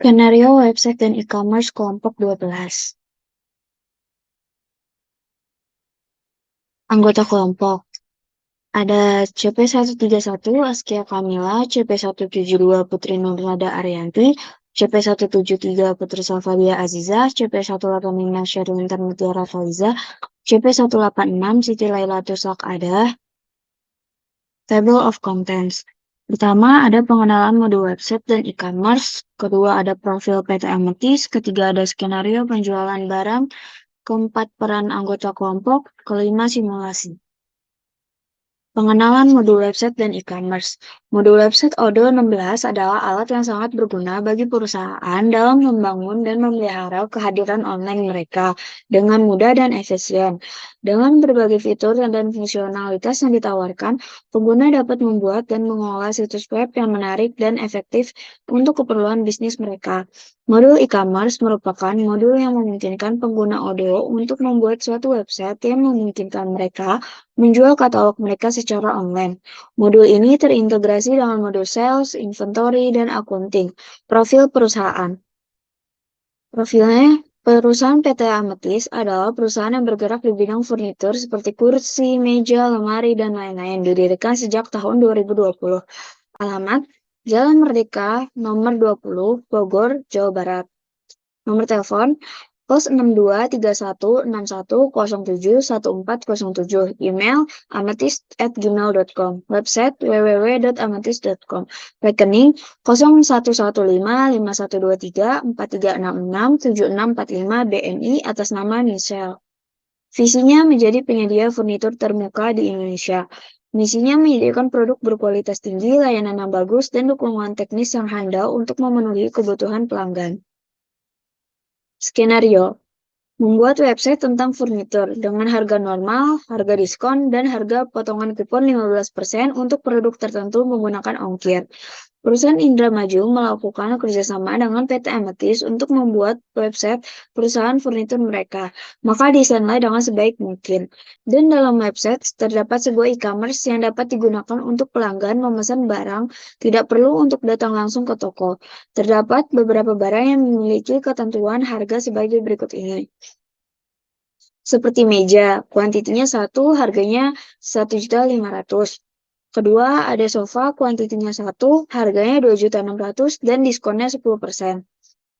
Skenario website dan e-commerce kelompok 12. Anggota kelompok. Ada CP131 Askia Kamila, CP172 Putri Nurmada Arianti, CP173 Putri Salvadia Aziza, CP185 Sherlintar Mutiara Faiza, CP186 Siti Laila Tusak Ada. Table of Contents. Pertama, ada pengenalan modul website dan e-commerce. Kedua, ada profil PT Ametis. Ketiga, ada skenario penjualan barang. Keempat, peran anggota kelompok. Kelima, simulasi. Pengenalan modul website dan e-commerce. Modul website Odoo 16 adalah alat yang sangat berguna bagi perusahaan dalam membangun dan memelihara kehadiran online mereka dengan mudah dan efisien. Dengan berbagai fitur dan fungsionalitas yang ditawarkan, pengguna dapat membuat dan mengolah situs web yang menarik dan efektif untuk keperluan bisnis mereka. Modul e-commerce merupakan modul yang memungkinkan pengguna Odoo untuk membuat suatu website yang memungkinkan mereka menjual katalog mereka secara online. Modul ini terintegrasi dengan modul sales, inventory, dan accounting. Profil perusahaan. Profilnya, perusahaan PT Ametis adalah perusahaan yang bergerak di bidang furnitur seperti kursi, meja, lemari, dan lain-lain. Didirikan sejak tahun 2020. Alamat, Jalan Merdeka, nomor 20, Bogor, Jawa Barat. Nomor telepon +623161071407. Email amethyst@gmail.com. Website www.amethyst.com. Rekening 0115123436676645 BNI atas nama Michelle. Visinya menjadi penyedia furnitur termuka di Indonesia. Misinya menyediakan produk berkualitas tinggi, layanan yang bagus, dan dukungan teknis yang handal untuk memenuhi kebutuhan pelanggan. Skenario. Membuat website tentang furnitur dengan harga normal, harga diskon, dan harga potongan kupon 15% untuk produk tertentu menggunakan ongkir. Perusahaan Indramayu melakukan kerjasama dengan PT Ametis untuk membuat website perusahaan furnitur mereka. Maka desainlah dengan sebaik mungkin. Dan dalam website terdapat sebuah e-commerce yang dapat digunakan untuk pelanggan memesan barang, tidak perlu untuk datang langsung ke toko. Terdapat beberapa barang yang memiliki ketentuan harga sebagai berikut ini. Seperti meja, kuantitinya 1, harganya 1.500.000. Kedua, ada sofa, kuantitinya 1, harganya 2.600.000 dan diskonnya 10%.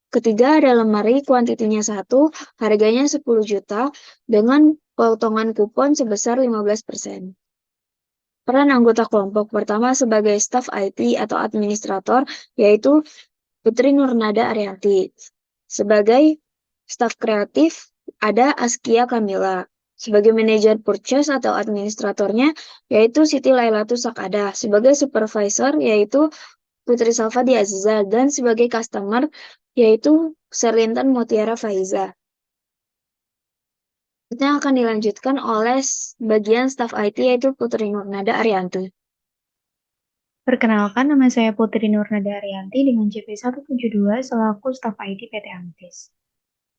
Ketiga, ada lemari, kuantitinya 1, harganya 10 juta dengan potongan kupon sebesar 15%. Peran anggota kelompok pertama sebagai staf IT atau administrator, yaitu Putri Nurnada Arianti. Sebagai staf kreatif, ada Askia Kamila. Sebagai manajer purchase atau administratornya, yaitu Siti Laila Sakada. Sebagai supervisor, yaitu Putri Salvadi Aziza. Dan sebagai customer, yaitu Serlintan Mutiara Faiza. Selanjutnya akan dilanjutkan oleh bagian staf IT, yaitu Putri Nurnada Arianti. Perkenalkan, nama saya Putri Nurnada Arianti dengan CP172 selaku staf IT PT Ametis.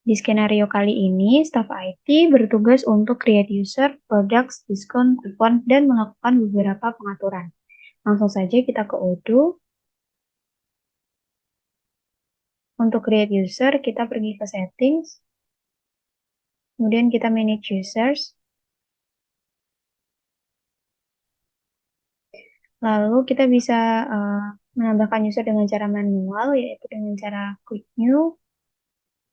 Di skenario kali ini, staf IT bertugas untuk create user, products, diskon, kupon, dan melakukan beberapa pengaturan. Langsung saja kita ke Odoo. Untuk create user, kita pergi ke settings. Kemudian kita manage users. Lalu kita bisa menambahkan user dengan cara manual, yaitu dengan cara klik new.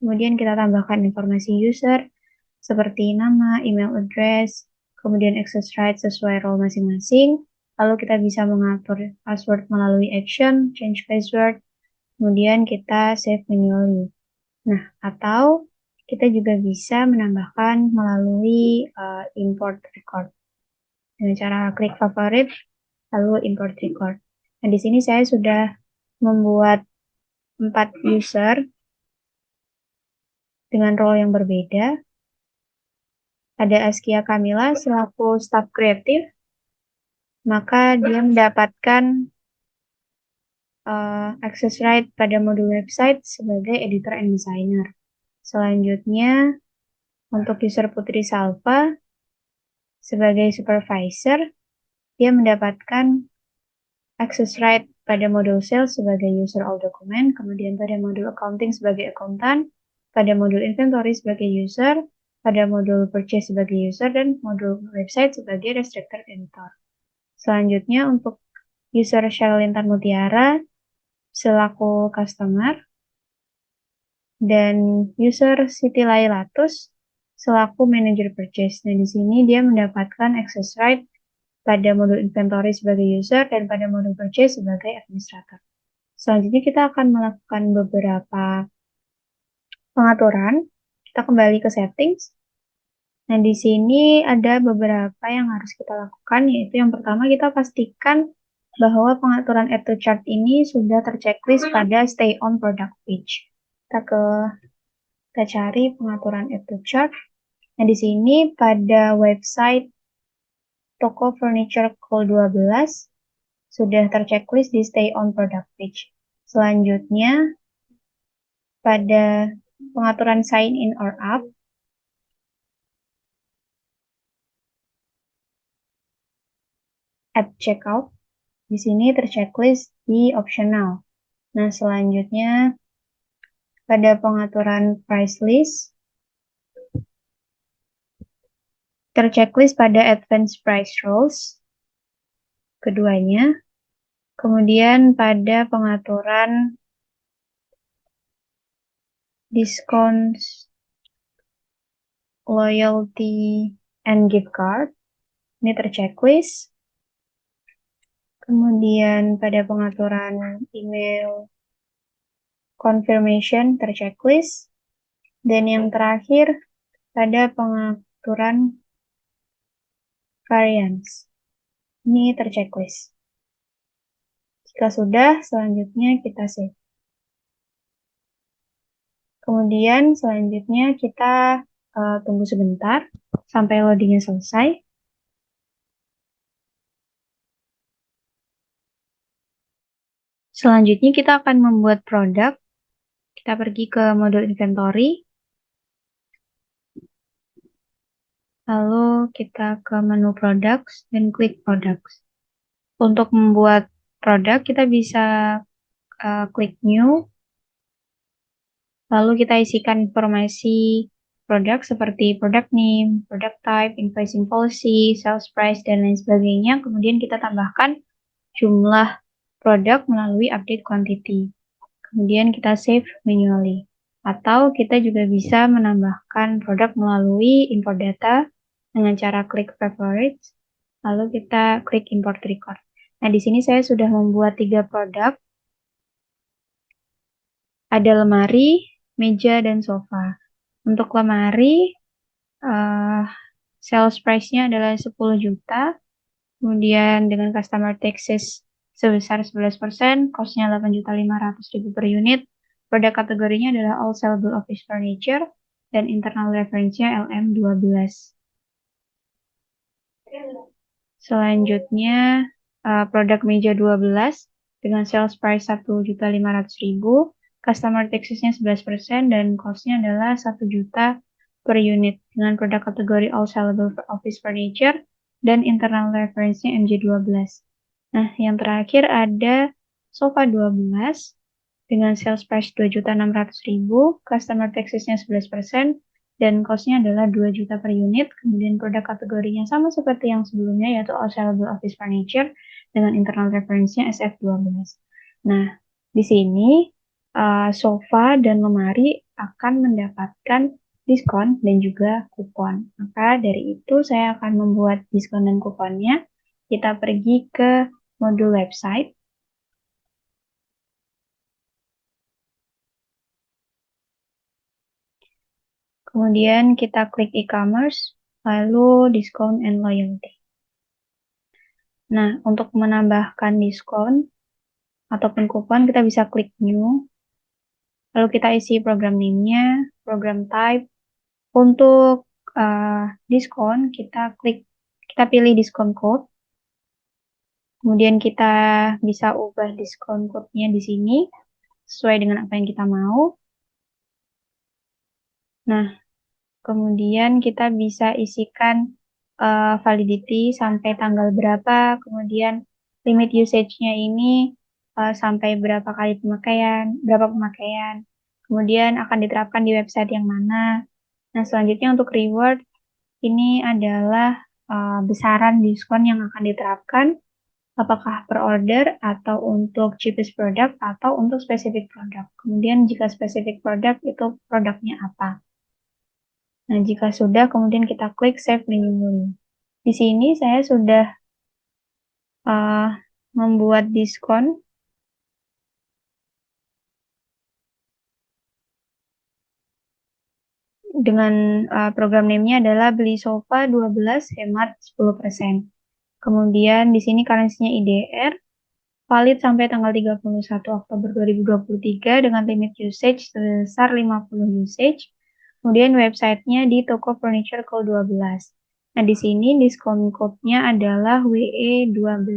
Kemudian kita tambahkan informasi user, seperti nama, email address, kemudian access right sesuai role masing-masing. Lalu kita bisa mengatur password melalui action, change password, kemudian kita save manually. Nah, atau kita juga bisa menambahkan melalui import record. Dengan cara klik favorit, lalu import record. Nah, di sini saya sudah membuat 4 user dengan role yang berbeda. Ada Askia Kamila selaku staf kreatif, maka dia mendapatkan access right pada modul website sebagai editor and designer. Selanjutnya, untuk user Putri Salva sebagai supervisor, dia mendapatkan access right pada modul sales sebagai user all document, kemudian pada modul accounting sebagai akuntan, pada modul inventory sebagai user, pada modul purchase sebagai user, dan modul website sebagai restricted editor. Selanjutnya untuk user Sheryl Intan Mutiara selaku customer, dan user Siti Lailatus selaku manager purchase. Nah, di sini dia mendapatkan access right pada modul inventory sebagai user dan pada modul purchase sebagai administrator. Selanjutnya kita akan melakukan beberapa pengaturan. Kita kembali ke settings. Nah, di sini ada beberapa yang harus kita lakukan, yaitu yang pertama kita pastikan bahwa pengaturan add to chart ini sudah terchecklist pada stay on product page. Kita cari pengaturan add to chart. Nah, di sini pada website toko furniture Call 12 sudah terchecklist di stay on product page. Selanjutnya, pada pengaturan sign in or out, at checkout, di sini terchecklist di optional. Nah, selanjutnya pada pengaturan price list, terchecklist pada advanced price rules, keduanya. Kemudian pada pengaturan discounts, loyalty, and gift card, ini terchecklist. Kemudian pada pengaturan email confirmation terchecklist. Dan yang terakhir pada pengaturan variance, ini terchecklist. Jika sudah, selanjutnya kita save. Kemudian selanjutnya kita tunggu sebentar sampai loadingnya selesai. Selanjutnya kita akan membuat produk. Kita pergi ke modul inventory. Lalu kita ke menu products dan klik products. Untuk membuat produk kita bisa klik new. Lalu kita isikan informasi produk seperti product name, product type, invoicing policy, sales price, dan lain sebagainya. Kemudian kita tambahkan jumlah produk melalui update quantity. Kemudian kita save manually. Atau kita juga bisa menambahkan produk melalui import data dengan cara klik favorites, lalu kita klik import record. Nah, di sini saya sudah membuat 3 produk. Ada lemari, meja, dan sofa. Untuk lemari, sales price-nya adalah 10 juta. Kemudian dengan customer taxes sebesar 11%, cost-nya 8.500.000 per unit. Produk kategorinya adalah all sellable office furniture dan internal reference-nya LM12. Selanjutnya, produk meja 12 dengan sales price 1.500.000, customer taxes-nya 11% dan cost-nya adalah 1 juta per unit dengan produk kategori all sellable office furniture dan internal reference-nya MJ12. Nah, yang terakhir ada sofa 12 dengan sales price 2.600.000, customer taxes-nya 11%, dan cost-nya adalah 2 juta per unit. Kemudian produk kategorinya sama seperti yang sebelumnya, yaitu all sellable office furniture dengan internal reference-nya SF12. Nah, di sini sofa dan lemari akan mendapatkan diskon dan juga kupon. Maka dari itu saya akan membuat diskon dan kuponnya. Kita pergi ke modul website. Kemudian kita klik e-commerce, lalu discount and loyalty. Nah, untuk menambahkan diskon ataupun kupon, kita bisa klik new. Lalu kita isi program name-nya, program type. Untuk diskon, kita pilih diskon code. Kemudian kita bisa ubah diskon code-nya di sini sesuai dengan apa yang kita mau. Nah, kemudian kita bisa isikan validity sampai tanggal berapa, kemudian limit usage-nya ini sampai berapa pemakaian. Kemudian akan diterapkan di website yang mana. Nah, selanjutnya untuk reward, ini adalah besaran diskon yang akan diterapkan, apakah per order atau untuk cheapest product atau untuk specific product. Kemudian jika specific product itu produknya apa. Nah, jika sudah, kemudian kita klik save minimum. Di sini saya sudah uh, membuat diskon dengan program name-nya adalah beli sofa 12 hemat 10%. Kemudian di sini currency-nya IDR, valid sampai tanggal 31 Oktober 2023 dengan limit usage sebesar 50 usage. Kemudian websitenya di toko furniture call 12. Nah, di sini diskon code-nya adalah WE12.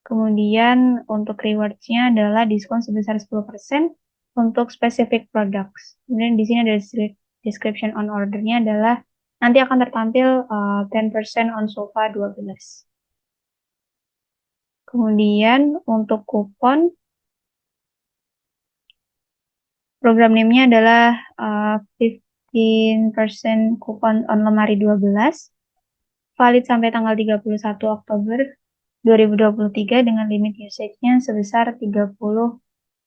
Kemudian untuk rewards-nya adalah diskon sebesar 10% untuk specific products. Kemudian di sini ada description on order-nya adalah nanti akan tertampil 10% on sofa 12. Kemudian untuk kupon, program name-nya adalah 15% kupon on lemari 12, valid sampai tanggal 31 Oktober 2023 dengan limit usage-nya sebesar 30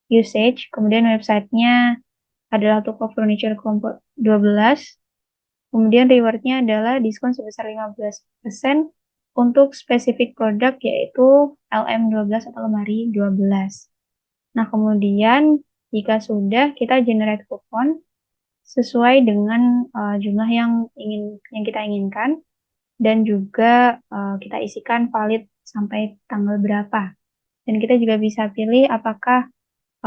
usage. Kemudian websitenya adalah toko furniture combo 12. Kemudian reward-nya adalah diskon sebesar 15% untuk spesifik produk yaitu LM12 atau lemari 12. Nah, kemudian jika sudah kita generate kupon sesuai dengan jumlah yang kita inginkan dan juga kita isikan valid sampai tanggal berapa. Dan kita juga bisa pilih apakah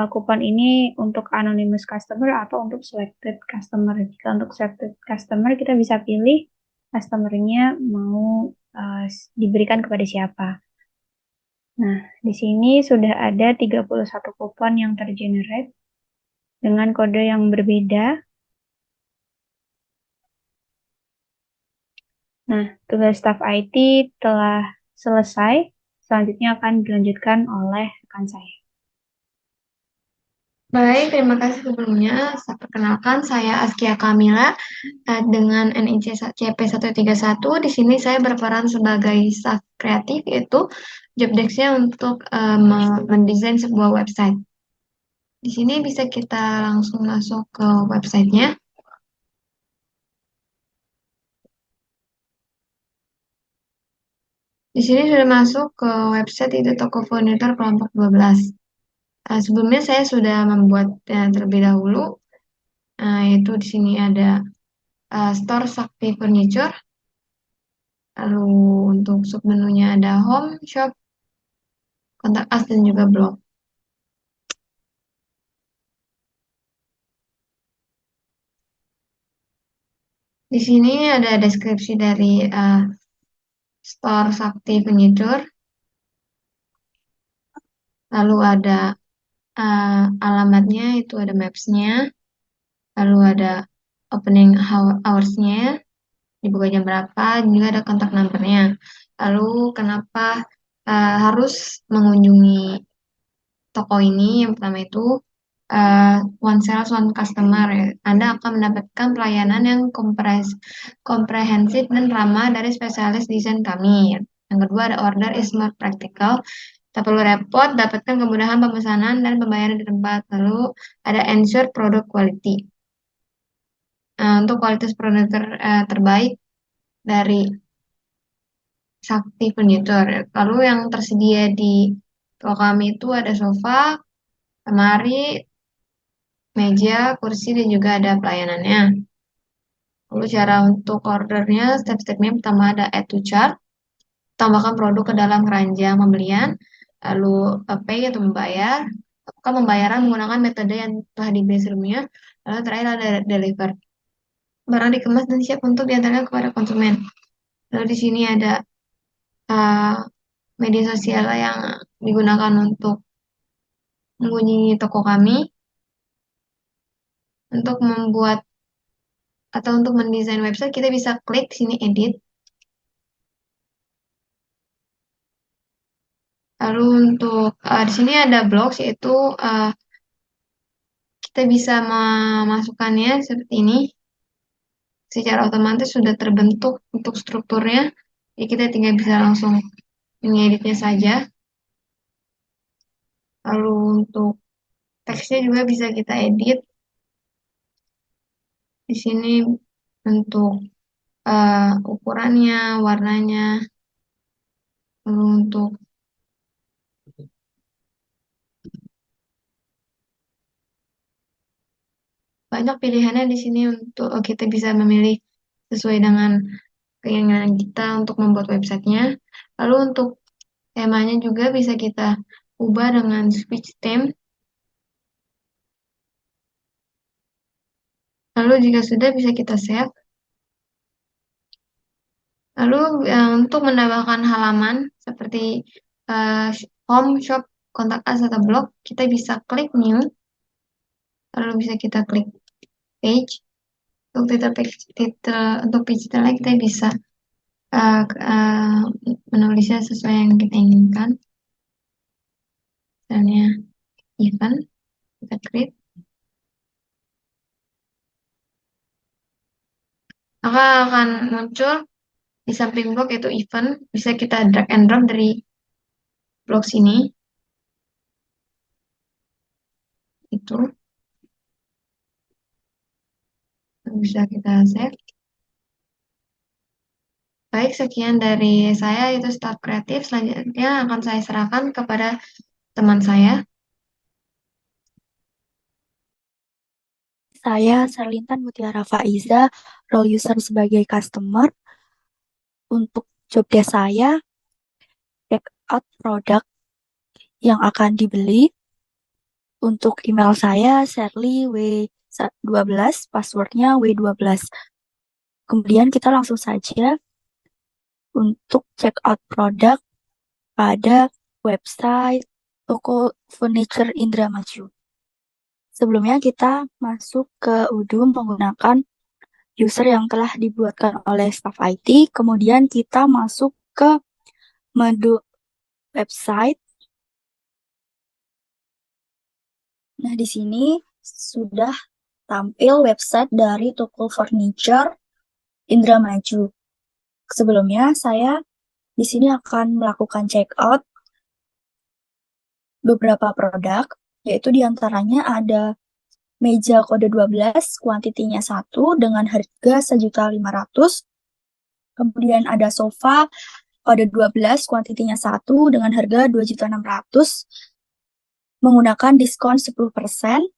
kupon ini untuk anonymous customer atau untuk selected customer. Jika untuk selected customer, kita bisa pilih customer-nya mau diberikan kepada siapa. Nah, di sini sudah ada 31 kupon yang tergenerate dengan kode yang berbeda. Nah, tugas staf IT telah selesai. Selanjutnya akan dilanjutkan oleh rekan saya. Baik, terima kasih sebelumnya. Saya perkenalkan, saya Askia Kamila dengan NIC CP131. Di sini saya berperan sebagai staff kreatif, yaitu job desk-nya untuk mendesain sebuah website. Di sini bisa kita langsung masuk ke websitenya. Di sini sudah masuk ke website itu toko furniture kelompok 12. Sebelumnya saya sudah membuat terlebih dahulu, yaitu di sini ada store Sakti Furniture. Lalu untuk submenunya ada home, shop, kontak us, dan juga blog. Di sini ada deskripsi dari store Sakti Furniture. Lalu ada alamatnya, itu ada maps-nya. Lalu ada opening hours-nya, dibuka jam berapa, dan juga ada kontak number-nya. Lalu kenapa harus mengunjungi toko ini? Yang pertama itu one sales, one customer. Anda akan mendapatkan pelayanan yang komprehensif dan ramah dari spesialis desain kami. Yang kedua ada order is more practical. Tak perlu repot, dapatkan kemudahan pemesanan dan pembayaran di tempat. Lalu ada ensure product quality. Untuk kualitas produk terbaik dari Sakti Furniture. Lalu yang tersedia di toko kami itu ada sofa, lemari, meja, kursi, dan juga ada pelayanannya. Lalu cara untuk ordernya, step-stepnya pertama ada add to cart, tambahkan produk ke dalam keranjang pembelian, lalu pay atau membayar, lakukan pembayaran menggunakan metode yang telah dibeli sebelumnya, lalu terakhir ada deliver. Barang dikemas dan siap untuk diantarkan kepada konsumen. Lalu di sini ada media sosial yang digunakan untuk mengunjungi toko kami, untuk membuat atau untuk mendesain website, kita bisa klik sini edit. Lalu untuk di sini ada blocks, yaitu kita bisa memasukkannya seperti ini. Secara otomatis sudah terbentuk untuk strukturnya. Jadi kita tinggal bisa langsung mengeditnya saja. Lalu untuk teksnya juga bisa kita edit. Di sini untuk ukurannya, warnanya. Lalu untuk banyak pilihannya di sini untuk kita bisa memilih sesuai dengan keinginan kita untuk membuat websitenya. Lalu untuk temanya juga bisa kita ubah dengan speech theme. Lalu jika sudah bisa kita save. Lalu untuk menambahkan halaman seperti eh, home, shop, kontak us, atau blog, kita bisa klik new. Lalu bisa kita klik page. Untuk untuk page title kita bisa eh, eh, menulisnya sesuai yang kita inginkan. Misalnya event, kita create. Maka akan muncul di samping blog yaitu event. Bisa kita drag and drop dari blog sini. Itu bisa kita save. Baik, sekian dari saya, itu staf kreatif. Selanjutnya akan saya serahkan kepada teman saya. Saya Serlintan Mutiara Faiza, role user sebagai customer. Untuk job desk saya, check out produk yang akan dibeli. Untuk email saya, Sherly W12, passwordnya W12. Kemudian kita langsung saja untuk check out produk pada website toko furniture Indramayu. Sebelumnya kita masuk ke Odoo menggunakan user yang telah dibuatkan oleh staff IT. Kemudian kita masuk ke menu website. Nah, di sini sudah tampil website dari toko furniture Indramayu. Sebelumnya saya di sini akan melakukan check out beberapa produk, yaitu diantaranya ada meja kode 12, kuantitinya 1 dengan harga 1.500.000. Kemudian ada sofa kode 12, kuantitinya 1 dengan harga 2.600.000 menggunakan diskon 10%.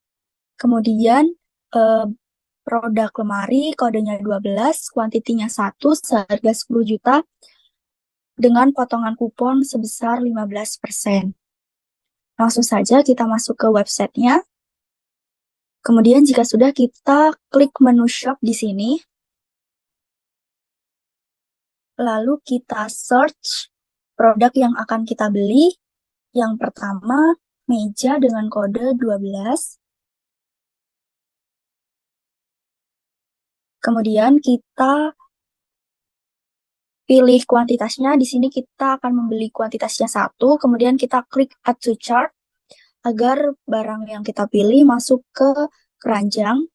Kemudian produk lemari kodenya 12, kuantitinya 1 seharga 10 juta dengan potongan kupon sebesar 15%. Langsung saja kita masuk ke websitenya. Kemudian jika sudah, kita klik menu shop di sini. Lalu kita search produk yang akan kita beli. Yang pertama, meja dengan kode 12. Kemudian kita pilih kuantitasnya. Di sini kita akan membeli kuantitasnya 1. Kemudian kita klik add to cart agar barang yang kita pilih masuk ke keranjang.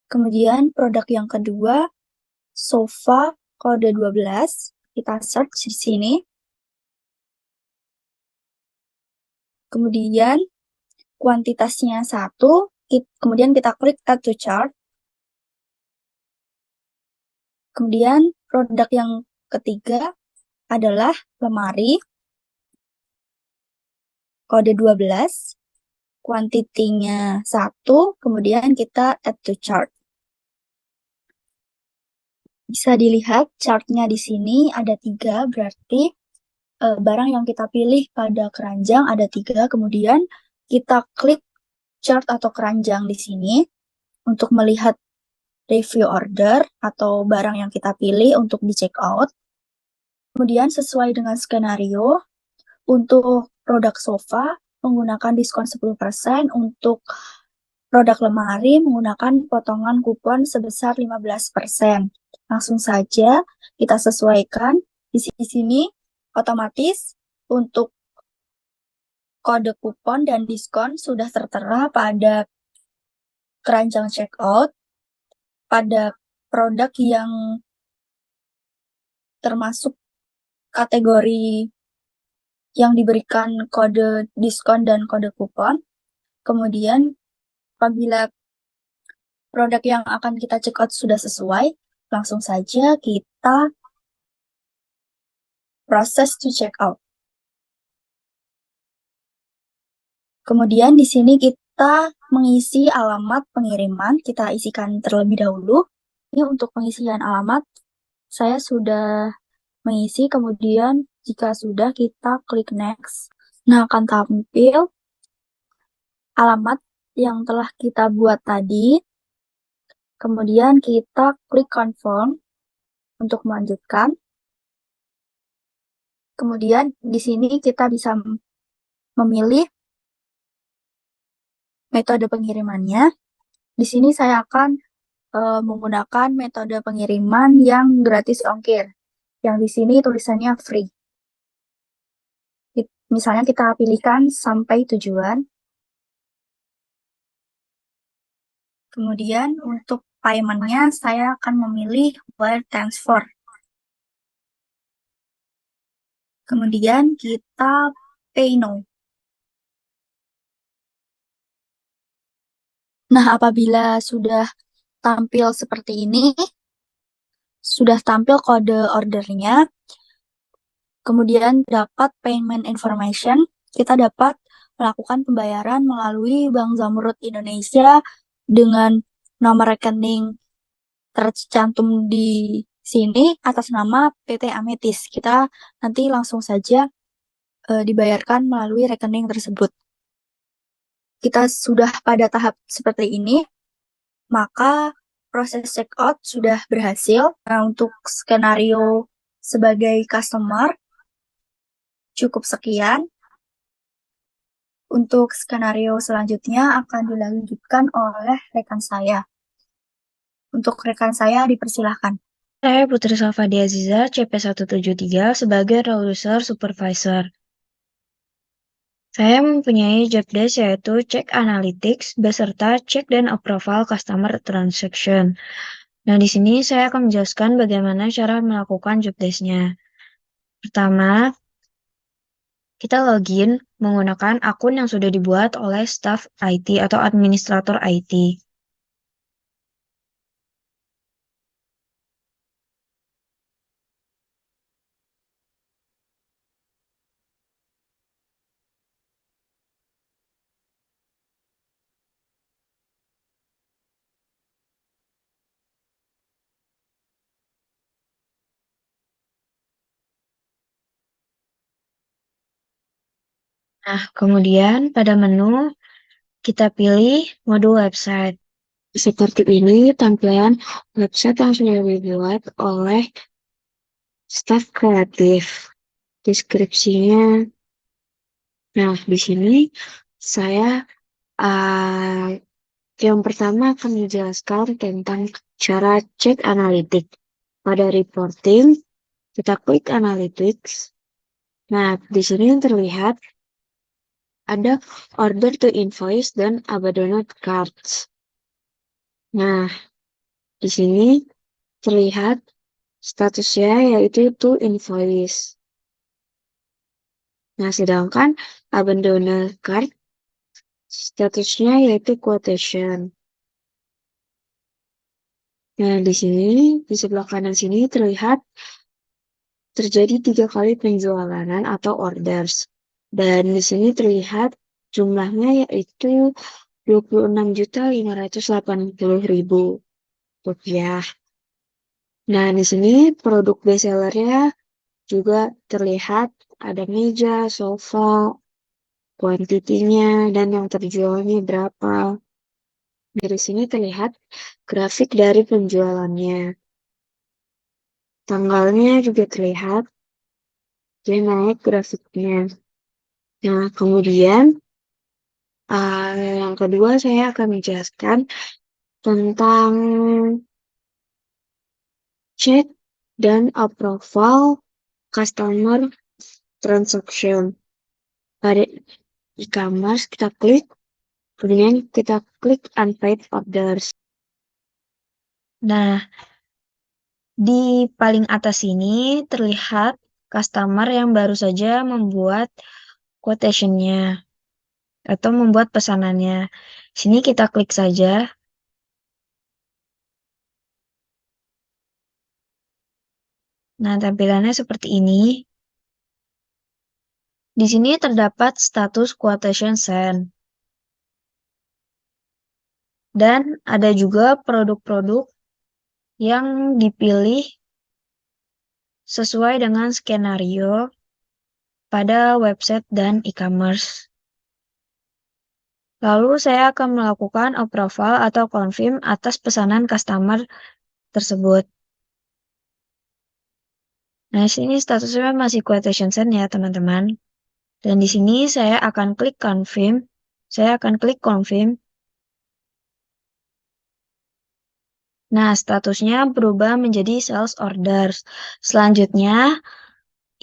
Kemudian produk yang kedua, sofa kode 12. Kita search di sini. Kemudian kuantitasnya 1. Kemudian kita klik add to cart. Kemudian produk yang ketiga adalah lemari kode 12, kuantitinya 1, kemudian kita add to chart. Bisa dilihat chartnya di sini ada 3, berarti barang yang kita pilih pada keranjang ada 3, kemudian kita klik chart atau keranjang di sini untuk melihat review order atau barang yang kita pilih untuk di check out. Kemudian sesuai dengan skenario, untuk produk sofa menggunakan diskon 10%, untuk produk lemari menggunakan potongan kupon sebesar 15%. Langsung saja kita sesuaikan. Di sini otomatis untuk kode kupon dan diskon sudah tertera pada keranjang checkout pada produk yang termasuk kategori yang diberikan kode diskon dan kode kupon. Kemudian, apabila produk yang akan kita checkout sudah sesuai, langsung saja kita proses to checkout. Kemudian di sini kita mengisi alamat pengiriman, kita isikan terlebih dahulu. Ini untuk pengisian alamat, saya sudah mengisi, kemudian jika sudah kita klik next. Nah, akan tampil alamat yang telah kita buat tadi. Kemudian kita klik confirm untuk melanjutkan. Kemudian di sini kita bisa memilih metode pengirimannya. Di sini saya akan menggunakan metode pengiriman yang gratis ongkir. Yang di sini tulisannya free. Misalnya kita pilihkan sampai tujuan. Kemudian untuk payment-nya saya akan memilih wire transfer. Kemudian kita pay now. Nah, apabila sudah tampil seperti ini, sudah tampil kode ordernya, kemudian dapat payment information, kita dapat melakukan pembayaran melalui Bank Zamrud Indonesia dengan nomor rekening tercantum di sini atas nama PT Ametis. Kita nanti langsung saja dibayarkan melalui rekening tersebut. Kita sudah pada tahap seperti ini, maka proses checkout sudah berhasil. Nah, untuk skenario sebagai customer, cukup sekian. Untuk skenario selanjutnya akan dilanjutkan oleh rekan saya. Untuk rekan saya dipersilahkan. Saya Putri Salvadia Aziza, CP173 sebagai Role User Supervisor. Saya mempunyai job desk yaitu Check Analytics beserta Check dan Approval Customer Transaction. Nah, di sini saya akan menjelaskan bagaimana cara melakukan job desk-nya. Pertama, kita login menggunakan akun yang sudah dibuat oleh staf IT atau administrator IT. Nah, kemudian pada menu kita pilih mode website. Seperti ini tampilan website yang sudah dibuat oleh staf kreatif. Deskripsinya. Nah, di sini saya yang pertama akan menjelaskan tentang cara cek analitik. Pada reporting, kita klik analytics. Nah, di sini yang terlihat ada order to invoice dan abandoned cards. Nah, di sini terlihat statusnya yaitu to invoice. Nah, sedangkan abandoned card statusnya yaitu quotation. Nah, di sini, di sebelah kanan sini terlihat terjadi 3 kali penjualan atau orders. Dan di sini terlihat jumlahnya yaitu 26.580.000 rupiah. Nah, di sini produk bestsellernya juga terlihat ada meja, sofa, kuantitinya, dan yang terjualnya berapa. Dari sini terlihat grafik dari penjualannya. Tanggalnya juga terlihat, dia naik grafiknya. Nah, kemudian yang kedua saya akan menjelaskan tentang check dan approval customer transaction. e-commerce, kita klik, kemudian kita klik unpaid orders. Nah, di paling atas ini terlihat customer yang baru saja membuat quotation-nya atau membuat pesanannya. Sini kita klik saja. Nah, tampilannya seperti ini. Di sini terdapat status quotation sent. Dan ada juga produk-produk yang dipilih sesuai dengan skenario pada website dan e-commerce. Lalu saya akan melakukan approval atau confirm atas pesanan customer tersebut. Nah, sini statusnya masih quotation sent ya, teman-teman. Dan di sini saya akan klik confirm. Saya akan klik confirm. Nah, statusnya berubah menjadi sales orders. Selanjutnya,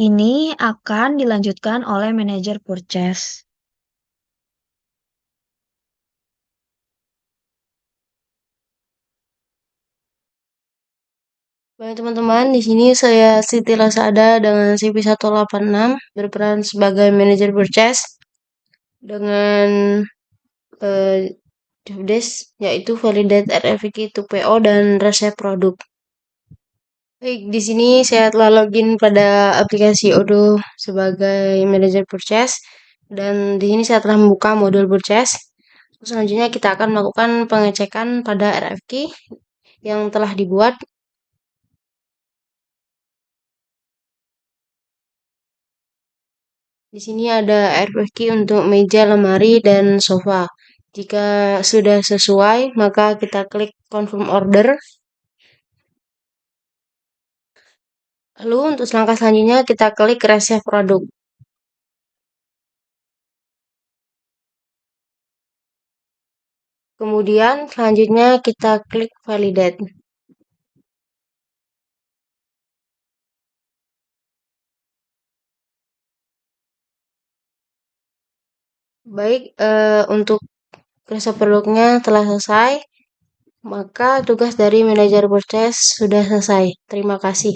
ini akan dilanjutkan oleh manajer purchase. Baik teman-teman, di sini saya Siti Lasada dengan CV 186 berperan sebagai manajer purchase dengan job desk yaitu validate RFQ to PO dan resep produk. Baik, di sini saya telah login pada aplikasi Odoo sebagai manajer purchase dan di sini saya telah membuka modul purchase. Selanjutnya kita akan melakukan pengecekan pada RFQ yang telah dibuat. Di sini ada RFQ untuk meja, lemari, dan sofa. Jika sudah sesuai, maka kita klik confirm order. Lalu untuk langkah selanjutnya kita klik resave produk. Kemudian selanjutnya kita klik validate. Baik, untuk resep produknya telah selesai, maka tugas dari manajer purchase sudah selesai. Terima kasih.